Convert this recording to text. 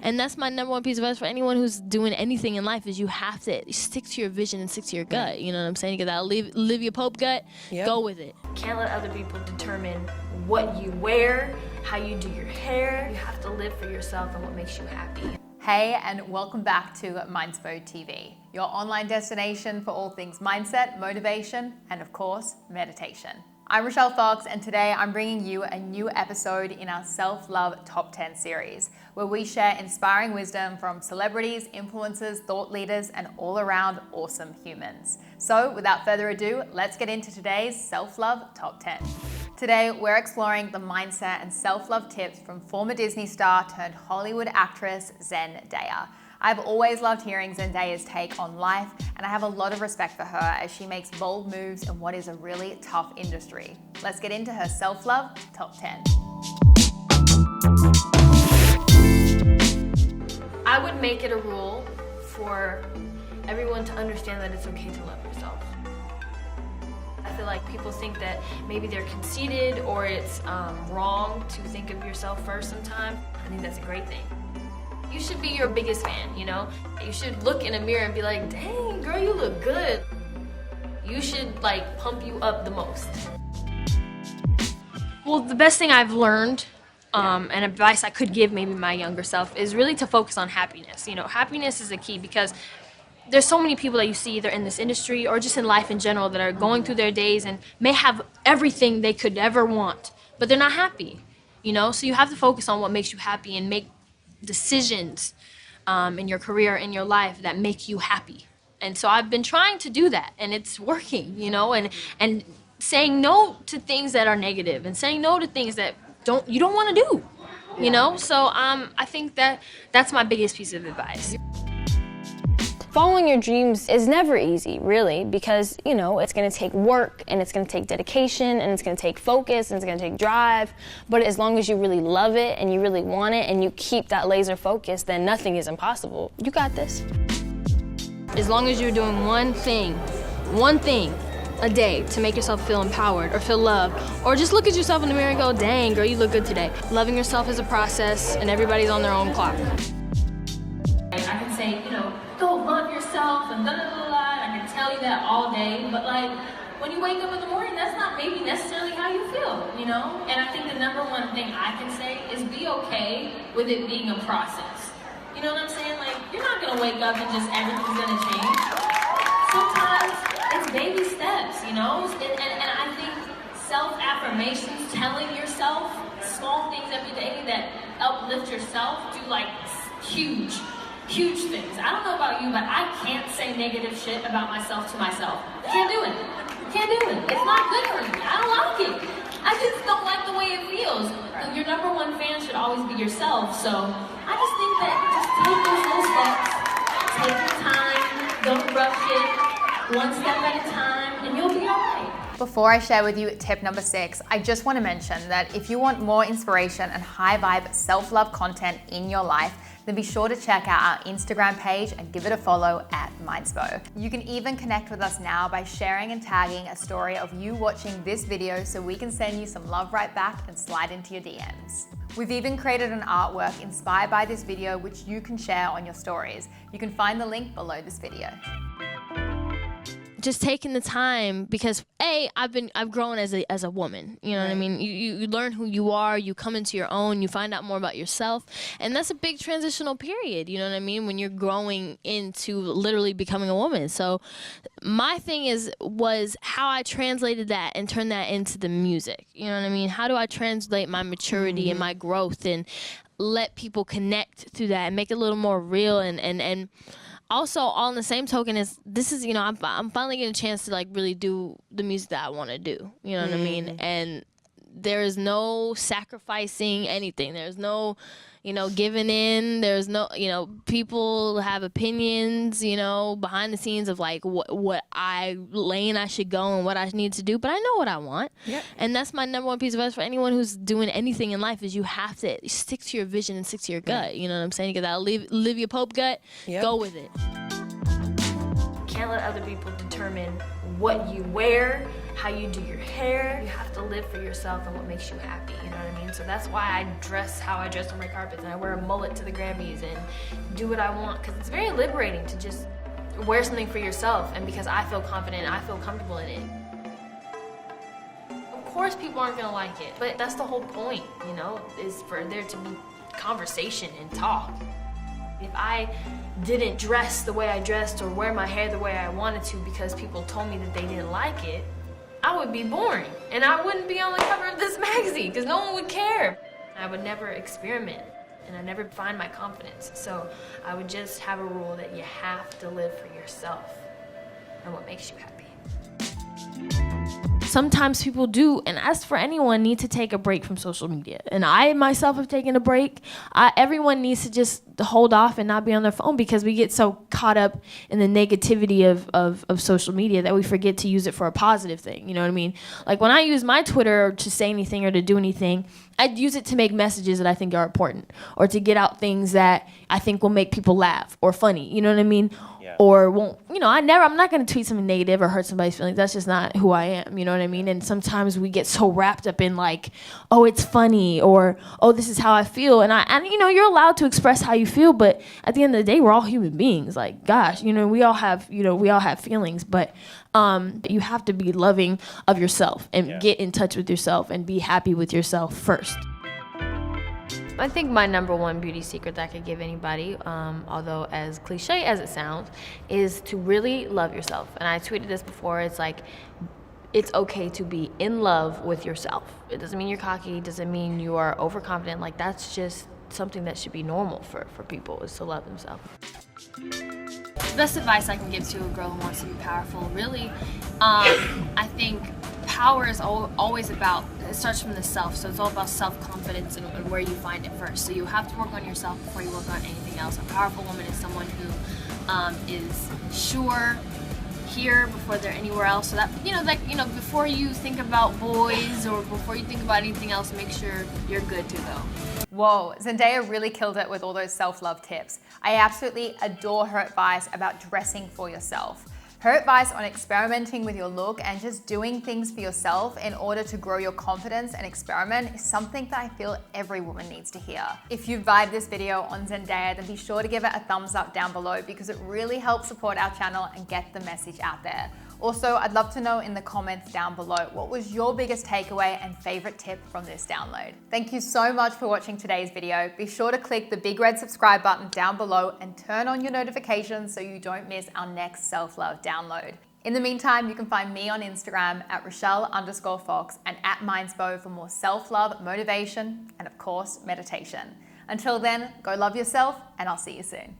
And that's my number one piece of advice for anyone who's doing anything in life is you have to stick to your vision and stick to your gut. You know what I'm saying? You gotta live your Pope gut, go with it. Can't let other people determine what you wear, how you do your hair. You have to live for yourself and what makes you happy. Hey, and welcome back to Mindspo TV, your online destination for all things mindset, motivation, and of course, meditation. I'm Rochelle Fox, and today I'm bringing you a new episode in our Self-Love Top 10 series, where we share inspiring wisdom from celebrities, influencers, thought leaders, and all-around awesome humans. So without further ado, let's get into today's Self-Love Top 10. Today, we're exploring the mindset and self-love tips from former Disney star turned Hollywood actress Zendaya. I've always loved hearing Zendaya'S take on life, and I have a lot of respect for her as she makes bold moves in what is a really tough industry. Let's get into her self-love top 10. I would make it a rule for everyone to understand that it's okay to love yourself. I feel like people think that maybe they're conceited or it's wrong to think of yourself first sometimes. I think that's a great thing. You should be your biggest fan, you know? You should look in a mirror and be like, dang, girl, you look good. You should like pump you up the most. Well, the best thing I've learned and advice I could give maybe my younger self is really to focus on happiness. You know, happiness is the key because there's so many people that you see either in this industry or just in life in general that are going through their days and may have everything they could ever want, but they're not happy, you know? So you have to focus on what makes you happy and make decisions in your career, in your life that make you happy. And so I've been trying to do that, and it's working, you know, and saying no to things that are negative and saying no to things that you don't want to do, you know? So I think that's my biggest piece of advice. Following your dreams is never easy, really, because, you know, it's going to take work and it's going to take dedication and it's going to take focus and it's going to take drive. But as long as you really love it and you really want it and you keep that laser focus, then nothing is impossible. You got this. As long as you're doing one thing a day to make yourself feel empowered or feel loved, or just look at yourself in the mirror and go, dang, girl, you look good today. Loving yourself is a process and everybody's on their own clock. I can say, you know, don't love yourself and I can tell you that all day, but like when you wake up in the morning, that's not maybe necessarily how you feel, you know? And I think the number one thing I can say is be okay with it being a process. You know what I'm saying? Like, you're not gonna wake up and just everything's gonna change. Sometimes it's baby steps, you know? And I think self-affirmations, telling yourself small things every day that uplift yourself, do like huge things. I don't know about you, but I can't say negative shit about myself to myself. Can't do it. Can't do it. It's not good for me. I don't like it. I just don't like the way it feels. Your number one fan should always be yourself. So I just think that just take those little steps. Take your time. Don't rush it. One step at a time, and you'll be all right. Before I share with you tip number 6, I just want to mention that if you want more inspiration and high vibe self-love content in your life, then be sure to check out our Instagram page and give it a follow at Mindspo. You can even connect with us now by sharing and tagging a story of you watching this video so we can send you some love right back and slide into your DMs. We've even created an artwork inspired by this video which you can share on your stories. You can find the link below this video. Just taking the time because I've grown as a woman, you know what I mean? You learn who you are, you come into your own, you find out more about yourself, and that's a big transitional period, you know what I mean, when you're growing into literally becoming a woman. So my thing was how I translated that and turned that into the music, you know what I mean? How do I translate my maturity and my growth and let people connect through that and make it a little more real and also, on the same token, you know, I'm finally getting a chance to like really do the music that I want to do. You know what I mean? And there is no sacrificing anything. There's no, you know, giving in. There's no, you know, people have opinions, you know, behind the scenes of like what lane I should go and what I need to do. But I know what I want. Yep. And that's my number one piece of advice for anyone who's doing anything in life is you have to stick to your vision and stick to your gut. You know what I'm saying? You gotta live your Pope gut, go with it. Can't can't let other people determine what you wear, how you do your hair. You have to live for yourself and what makes you happy, you know what I mean? So that's why I dress how I dress on my carpets, and I wear a mullet to the Grammys and do what I want, because it's very liberating to just wear something for yourself, and because I feel confident and I feel comfortable in it. Of course people aren't gonna like it, but that's the whole point, you know, is for there to be conversation and talk. If I didn't dress the way I dressed or wear my hair the way I wanted to because people told me that they didn't like it, I would be boring, and I wouldn't be on the cover of this magazine because no one would care. I would never experiment, and I never find my confidence. So I would just have a rule that you have to live for yourself and what makes you happy. Sometimes people do, and as for anyone, need to take a break from social media. And I myself have taken a break. Everyone needs to just hold off and not be on their phone, because we get so caught up in the negativity of social media that we forget to use it for a positive thing. You know what I mean? Like when I use my Twitter to say anything or to do anything, I'd use it to make messages that I think are important, or to get out things that I think will make people laugh or funny. You know what I mean? Yeah. Or won't, you know, I'm not going to tweet something negative or hurt somebody's feelings. That's just not who I am. You know what I mean? And sometimes we get so wrapped up in like, oh, it's funny, or, oh, this is how I feel. And you know, you're allowed to express how you feel, but at the end of the day, we're all human beings. Like, gosh, you know, we all have feelings, but you have to be loving of yourself and get in touch with yourself and be happy with yourself first. I think my number one beauty secret that I could give anybody, although as cliche as it sounds, is to really love yourself. And I tweeted this before. It's like, it's okay to be in love with yourself. It doesn't mean you're cocky. It doesn't mean you are overconfident. Like, that's just something that should be normal for people, is to love themselves. The best advice I can give to a girl who wants to be powerful, really, I think power is always about, it starts from the self, so it's all about self-confidence and where you find it first. So you have to work on yourself before you work on anything else. A powerful woman is someone who is sure here before they're anywhere else. So that, before you think about boys or before you think about anything else, make sure you're good to go. Whoa, Zendaya really killed it with all those self-love tips. I absolutely adore her advice about dressing for yourself. Her advice on experimenting with your look and just doing things for yourself in order to grow your confidence and experiment is something that I feel every woman needs to hear. If you vibed this video on Zendaya, then be sure to give it a thumbs up down below, because it really helps support our channel and get the message out there. Also, I'd love to know in the comments down below, what was your biggest takeaway and favorite tip from this download? Thank you so much for watching today's video. Be sure to click the big red subscribe button down below and turn on your notifications so you don't miss our next self-love download. In the meantime, you can find me on Instagram at Rochelle_Fox and at Mindspo for more self-love, motivation, and of course, meditation. Until then, go love yourself, and I'll see you soon.